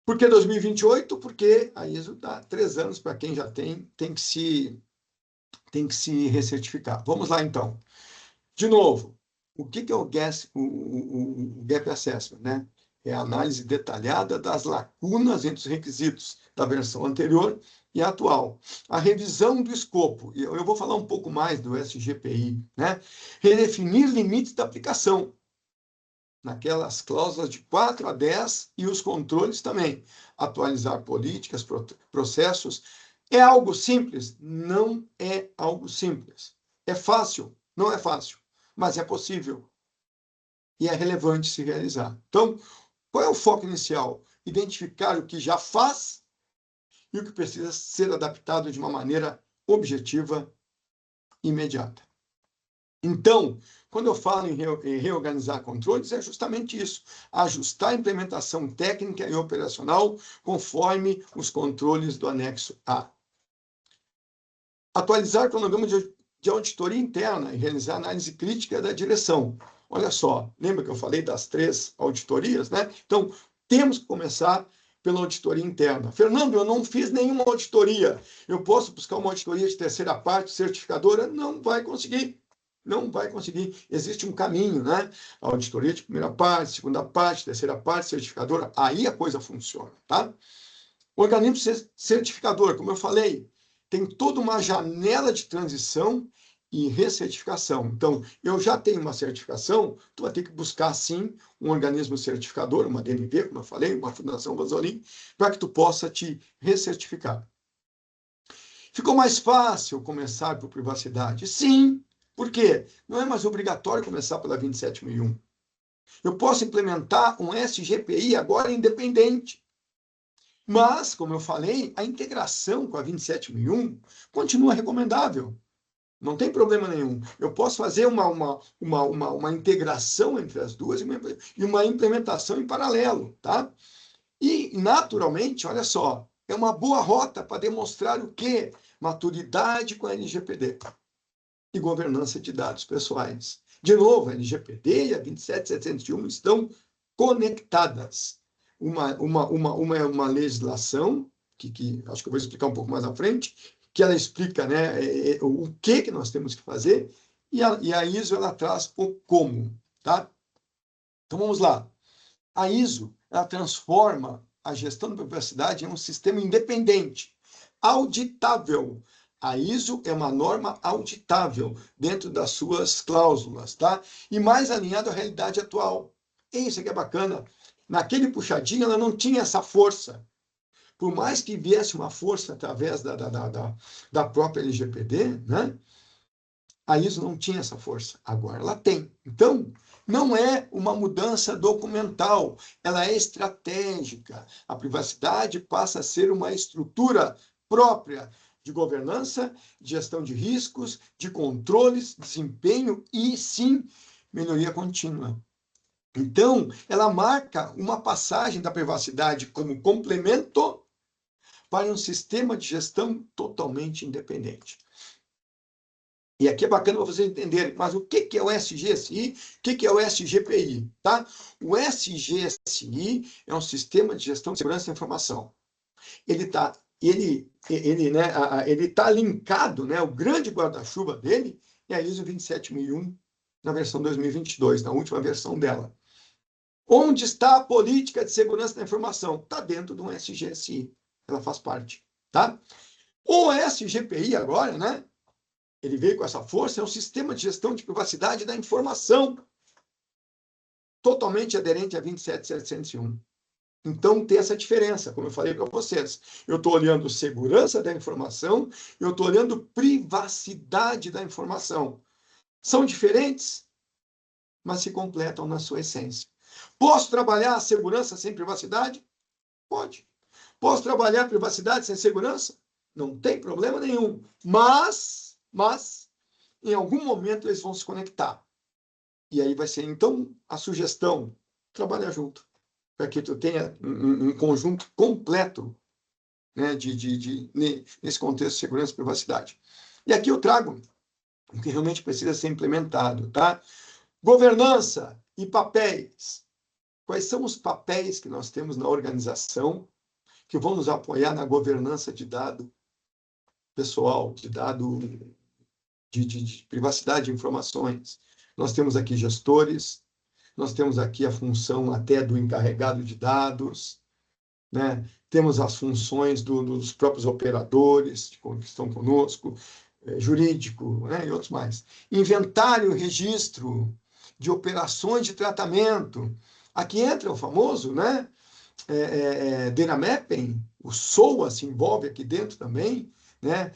Por que 2028? Porque a ISO dá 3 anos para quem já tem que se recertificar. Vamos lá, então. De novo, o que é o Gap Assessment, né? É a análise detalhada das lacunas entre os requisitos da versão anterior e a atual. A revisão do escopo, eu vou falar um pouco mais do SGPI, né? Redefinir limites da aplicação, naquelas cláusulas de 4 a 10 e os controles também. Atualizar políticas, processos. É algo simples? Não é algo simples. É fácil? Não é fácil, mas é possível. E é relevante se realizar. Então, qual é o foco inicial? Identificar o que já faz e o que precisa ser adaptado de uma maneira objetiva e imediata. Então, quando eu falo em reorganizar controles, é justamente isso. Ajustar a implementação técnica e operacional conforme os controles do anexo A. Atualizar o cronograma de auditoria interna e realizar análise crítica da direção. Olha só, lembra que eu falei das 3 auditorias, né? Então, temos que começar pela auditoria interna. Fernando, eu não fiz nenhuma auditoria. Eu posso buscar uma auditoria de terceira parte, certificadora? Não vai conseguir. Não vai conseguir. Existe um caminho, né? A auditoria de primeira parte, segunda parte, terceira parte, certificadora, aí a coisa funciona, tá? O organismo certificador, como eu falei, tem toda uma janela de transição e recertificação. Então, eu já tenho uma certificação, tu vai ter que buscar, sim, um organismo certificador, uma DNV, como eu falei, uma Fundação Vasolim, para que tu possa te recertificar. Ficou mais fácil começar por privacidade? Sim. Por quê? Não é mais obrigatório começar pela 27001. Eu posso implementar um SGPI agora independente. Mas, como eu falei, a integração com a 27001 continua recomendável. Não tem problema nenhum. Eu posso fazer uma integração entre as duas e uma implementação em paralelo, tá? E, naturalmente, olha só, é uma boa rota para demonstrar o quê? Maturidade com a LGPD e governança de dados pessoais. De novo, a LGPD e a 27701 estão conectadas. Uma é uma legislação, que acho que eu vou explicar um pouco mais à frente, que ela explica, né, o que nós temos que fazer, e a ISO ela traz o como. Tá? Então vamos lá. A ISO ela transforma a gestão da privacidade em um sistema independente, auditável. A ISO é uma norma auditável dentro das suas cláusulas, tá? E mais alinhado à realidade atual. Isso aqui é bacana. Naquele puxadinho, ela não tinha essa força. Por mais que viesse uma força através da própria LGPD, né? A ISO não tinha essa força, agora ela tem. Então, não é uma mudança documental, ela é estratégica. A privacidade passa a ser uma estrutura própria de governança, de gestão de riscos, de controles, desempenho e, sim, melhoria contínua. Então, ela marca uma passagem da privacidade como complemento para um sistema de gestão totalmente independente. E aqui é bacana para vocês entenderem, mas o que é o SGSI, o que é o SGPI? Tá? O SGSI é um sistema de gestão de segurança da informação. Ele está linkado, né, o grande guarda-chuva dele é a ISO 27001 na versão 2022, na última versão dela. Onde está a política de segurança da informação? Está dentro do SGSI, ela faz parte. Tá? O SGPI agora, né? Ele veio com essa força, é um sistema de gestão de privacidade da informação, totalmente aderente a 27701. Então, tem essa diferença, como eu falei para vocês. Eu estou olhando segurança da informação, eu estou olhando privacidade da informação. São diferentes, mas se completam na sua essência. Posso trabalhar a segurança sem privacidade? Pode. Posso trabalhar a privacidade sem segurança? Não tem problema nenhum. Mas em algum momento eles vão se conectar. E aí vai ser, então, a sugestão, trabalhar junto, para que tu tenha um conjunto completo, né, nesse contexto de segurança e privacidade. E aqui eu trago o que realmente precisa ser implementado, tá? Governança e papéis. Quais são os papéis que nós temos na organização que vão nos apoiar na governança de dado pessoal, de dado de privacidade de informações? Nós temos aqui gestores, nós temos aqui a função até do encarregado de dados, né? Temos as funções dos próprios operadores que estão conosco, jurídico, né? E outros mais. Inventário, registro de operações de tratamento. Aqui entra o famoso, né? Data Mapping, o SOA se envolve aqui dentro também, né?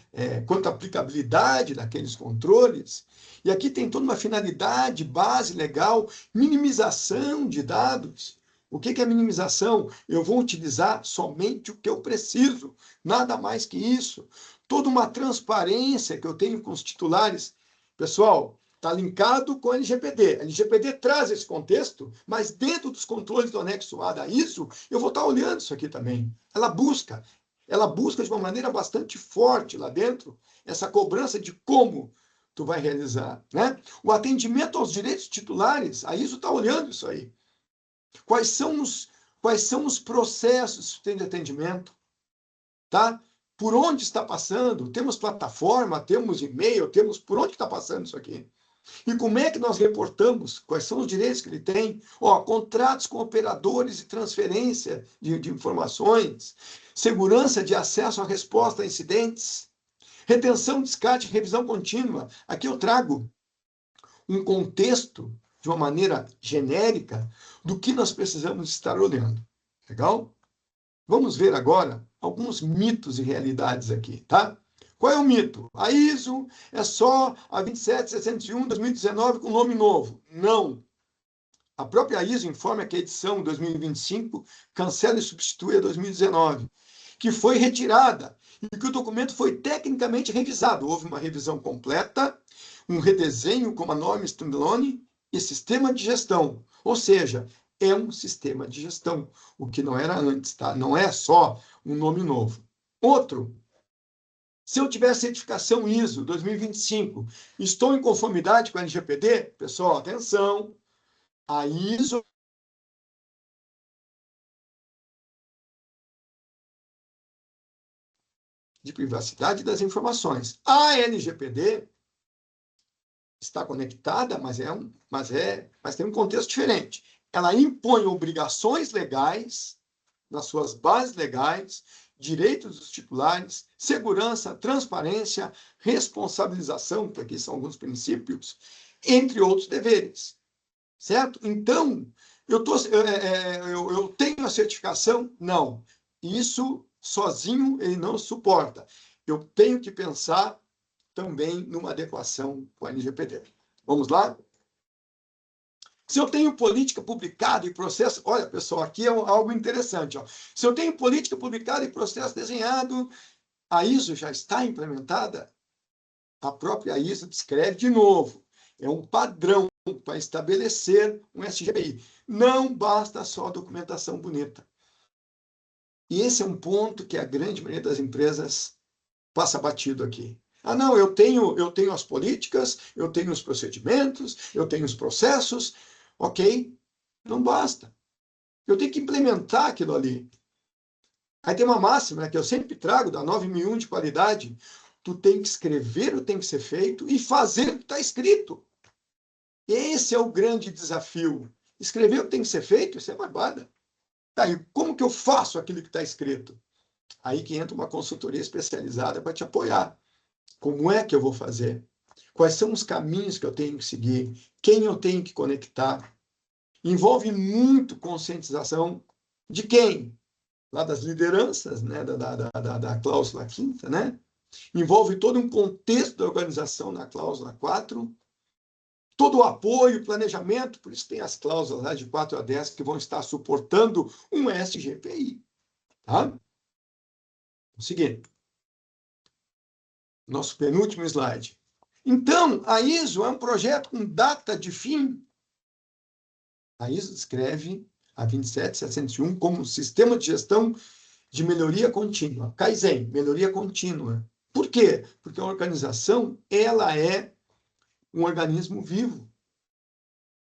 Quanto à aplicabilidade daqueles controles. E aqui tem toda uma finalidade, base legal, minimização de dados. O que é minimização? Eu vou utilizar somente o que eu preciso, nada mais que isso. Toda uma transparência que eu tenho com os titulares. Pessoal, está linkado com a LGPD. A LGPD traz esse contexto, mas dentro dos controles do anexo A da ISO, eu vou estar olhando isso aqui também. Ela busca de uma maneira bastante forte lá dentro essa cobrança de como tu vai realizar, né? O atendimento aos direitos titulares, a ISO está olhando isso aí. Quais são os processos de atendimento, tá? Por onde está passando? Temos plataforma, temos e-mail, temos por onde está passando isso aqui? E como é que nós reportamos? Quais são os direitos que ele tem? Ó, contratos com operadores e transferência de informações, segurança de acesso à resposta a incidentes, retenção, descarte e revisão contínua. Aqui eu trago um contexto, de uma maneira genérica, do que nós precisamos estar olhando. Legal? Vamos ver agora alguns mitos e realidades aqui, tá? Qual é o mito? A ISO é só a 27601-2019 com nome novo. Não. A própria ISO informa que a edição 2025 cancela e substitui a 2019, que foi retirada e que o documento foi tecnicamente revisado. Houve uma revisão completa, um redesenho com a norma standalone e sistema de gestão. Ou seja, é um sistema de gestão, o que não era antes, tá? Não é só um nome novo. Outro, se eu tiver certificação ISO 2025, estou em conformidade com a LGPD? Pessoal, atenção, a ISO de privacidade das informações. A LGPD está conectada, mas tem um contexto diferente. Ela impõe obrigações legais nas suas bases legais, direitos dos titulares, segurança, transparência, responsabilização, que aqui são alguns princípios, entre outros deveres. Certo? Então, eu tenho a certificação? Não. Isso sozinho ele não suporta. Eu tenho que pensar também numa adequação com a LGPD. Vamos lá? Se eu tenho política publicada e processo... Olha, pessoal, aqui é algo interessante. Ó. Se eu tenho política publicada e processo desenhado, a ISO já está implementada? A própria ISO descreve de novo. É um padrão para estabelecer um SGPI. Não basta só documentação bonita. E esse é um ponto que a grande maioria das empresas passa batido aqui. Ah, não, eu tenho as políticas, eu tenho os procedimentos, eu tenho os processos. Ok, não basta. Eu tenho que implementar aquilo ali. Aí tem uma máxima, né, que eu sempre trago, da 9001 de qualidade. Tu tem que escrever o que tem que ser feito e fazer o que está escrito. Esse é o grande desafio. Escrever o que tem que ser feito, isso é barbada. Tá, e como que eu faço aquilo que está escrito? Aí que entra uma consultoria especializada para te apoiar. Como é que eu vou fazer? Quais são os caminhos que eu tenho que seguir? Quem eu tenho que conectar? Envolve muito conscientização de quem? Lá das lideranças, né? da cláusula 5ª, né? Envolve todo um contexto da organização na cláusula 4, todo o apoio, planejamento, por isso tem as cláusulas lá de 4 a 10 que vão estar suportando um SGPI. Tá? Vamos seguir. Nosso penúltimo slide. Então, a ISO é um projeto com data de fim. A ISO descreve a 27701 como um sistema de gestão de melhoria contínua. Kaizen, melhoria contínua. Por quê? Porque a organização ela é um organismo vivo.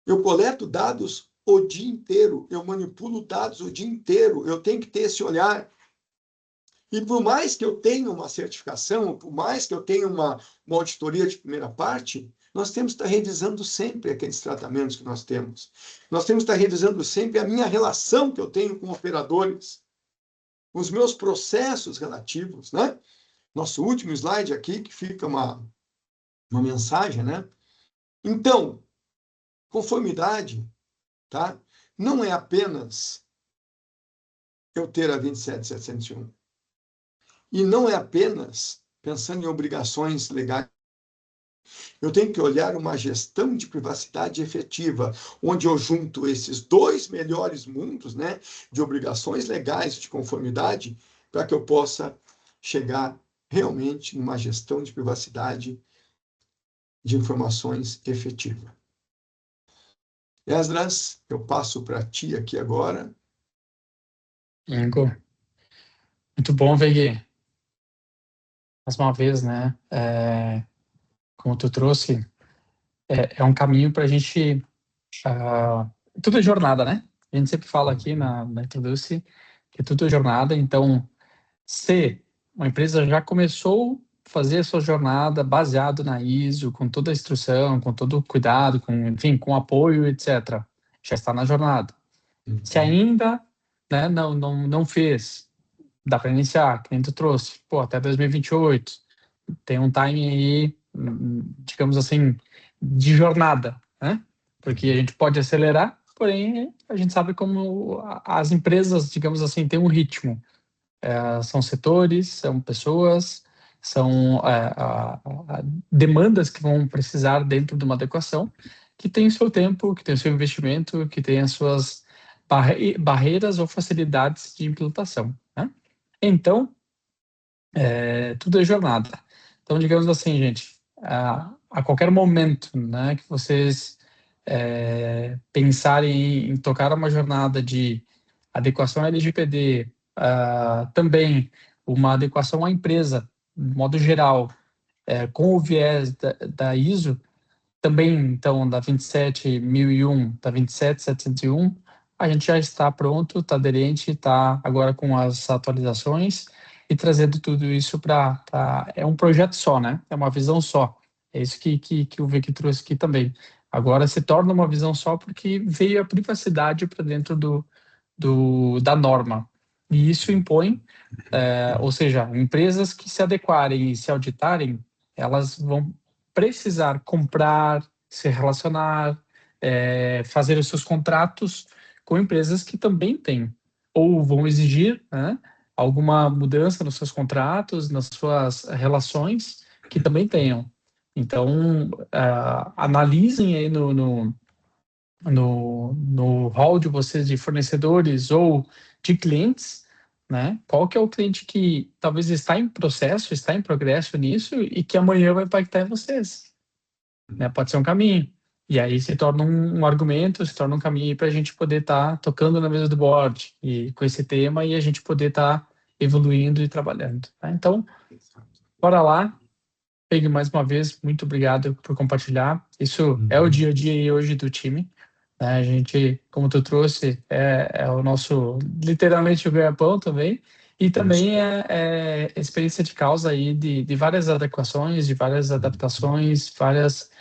Eu coleto dados o dia inteiro, eu manipulo dados o dia inteiro, eu tenho que ter esse olhar. E por mais que eu tenha uma certificação, por mais que eu tenha uma auditoria de primeira parte, nós temos que estar revisando sempre aqueles tratamentos que nós temos. Nós temos que estar revisando sempre a minha relação que eu tenho com operadores, os meus processos relativos, né? Nosso último slide aqui, que fica uma mensagem, né? Então, conformidade, tá? Não é apenas eu ter a 27701. E não é apenas pensando em obrigações legais. Eu tenho que olhar uma gestão de privacidade efetiva, onde eu junto esses dois melhores mundos, né, de obrigações legais de conformidade, para que eu possa chegar realmente numa gestão de privacidade de informações efetiva. Esdras, eu passo para ti aqui agora. Ingo. Muito bom, Vegui. Mais uma vez, né? Como tu trouxe, é um caminho para a gente... tudo é jornada, né? A gente sempre fala aqui na Introduce que tudo é jornada. Então, se uma empresa já começou fazer a sua jornada baseado na ISO, com toda a instrução, com todo o cuidado, enfim, com apoio, etc. Já está na jornada. Se ainda, né, não fez, dá para iniciar, que nem tu trouxe, até 2028. Tem um timing aí, digamos assim, de jornada, né? Porque a gente pode acelerar, porém a gente sabe como as empresas, digamos assim, têm um ritmo. São setores, são pessoas, são demandas que vão precisar dentro de uma adequação, que tem o seu tempo, que tem o seu investimento, que tem as suas barreiras ou facilidades de implantação, né? Então, tudo é jornada. Então, digamos assim, gente, a qualquer momento, né, que vocês pensarem em tocar uma jornada de adequação LGPD, também uma adequação à empresa, de modo geral, com o viés da ISO, também, então, da 27001, da 27701, a gente já está pronto, está aderente, está agora com as atualizações e trazendo tudo isso para... É um projeto só, né? É uma visão só. É isso que o Vic trouxe aqui também. Agora se torna uma visão só porque veio a privacidade para dentro da norma. E isso impõe, ou seja, empresas que se adequarem e se auditarem, elas vão precisar comprar, se relacionar, fazer os seus contratos com empresas que também têm, ou vão exigir, né, alguma mudança nos seus contratos, nas suas relações, que também tenham. Então, analisem aí no hall de vocês de fornecedores ou de clientes, né? Qual que é o cliente que talvez está em processo, está em progresso nisso e que amanhã vai impactar em vocês, né? Pode ser um caminho. E aí se torna um argumento, se torna um caminho para a gente poder estar tocando na mesa do board e com esse tema e a gente poder estar evoluindo e trabalhando, tá? Então, bora lá. Pegue mais uma vez, muito obrigado por compartilhar. Isso é o dia a dia aí hoje do time. A gente, como tu trouxe, é o nosso, literalmente, o ganha-pão também. E também é experiência de causa aí de várias adequações, de várias adaptações, várias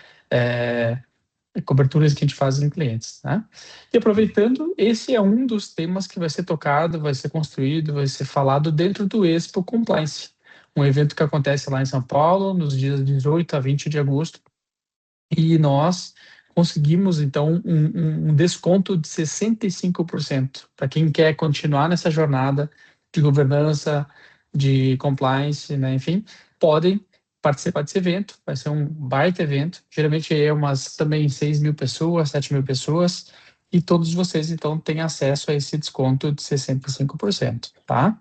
coberturas que a gente faz em clientes, né? E aproveitando, esse é um dos temas que vai ser tocado, vai ser construído, vai ser falado dentro do Expo Compliance, um evento que acontece lá em São Paulo, nos dias 18 a 20 de agosto, e nós conseguimos, então, um desconto de 65% para quem quer continuar nessa jornada de governança, de compliance, né? Enfim, podem participar desse evento, vai ser um baita evento, geralmente é também 6.000 pessoas, 7.000 pessoas, e todos vocês, então, têm acesso a esse desconto de 65%, tá?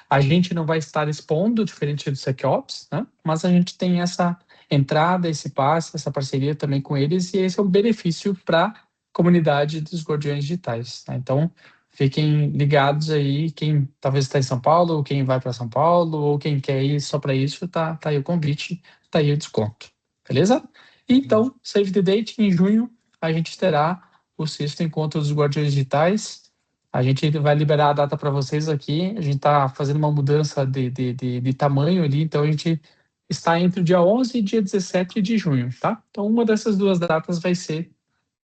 A gente não vai estar expondo, diferente do SecOps, né? Mas a gente tem essa entrada, esse passe, essa parceria também com eles, e esse é um benefício para a comunidade dos Guardiões Digitais, tá? Então, fiquem ligados aí, quem talvez está em São Paulo, ou quem vai para São Paulo, ou quem quer ir só para isso, tá aí o convite, tá aí o desconto, beleza? Então, Save the Date, em junho, a gente terá o 6º encontro dos Guardiões Digitais. A gente vai liberar a data para vocês aqui. A gente está fazendo uma mudança de tamanho ali, então a gente está entre o dia 11 e dia 17 de junho, tá? Então, uma dessas duas datas vai ser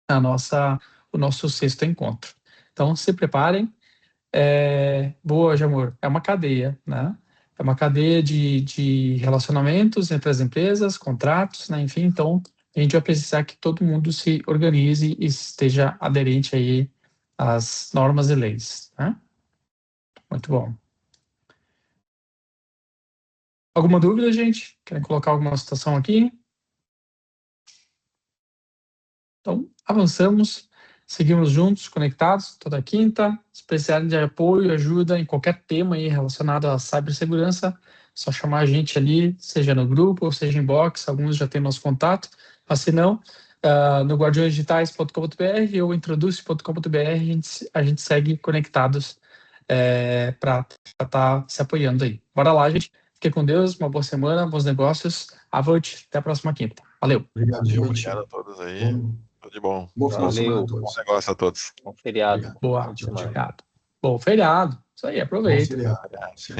o nosso 6º encontro. Então, se preparem. Boa, Jamor. É uma cadeia, né? É uma cadeia de relacionamentos entre as empresas, contratos, né? Enfim, então, a gente vai precisar que todo mundo se organize e esteja aderente aí às normas e leis, né? Muito bom. Alguma dúvida, gente? Querem colocar alguma situação aqui? Então, avançamos, seguimos juntos, conectados, toda quinta. Se precisarem de apoio, ajuda em qualquer tema aí relacionado à cibersegurança, é só chamar a gente ali, seja no grupo ou seja em box, alguns já têm nosso contato, mas se não, no guardiõesdigitais.com.br ou introduce.com.br, a gente segue conectados para estar se apoiando aí. Bora lá, gente. Fique com Deus, uma boa semana, bons negócios. Avante, até a próxima quinta. Valeu. Obrigado, gente. Obrigado a todos aí. Tudo de bom. Bom final de semana a Valeu. todos. Bom negócio a todos. Bom feriado. Obrigado. Boa, Bom fim de semana. feriado. Bom feriado. Isso aí, Bom aproveita. feriado. Sim.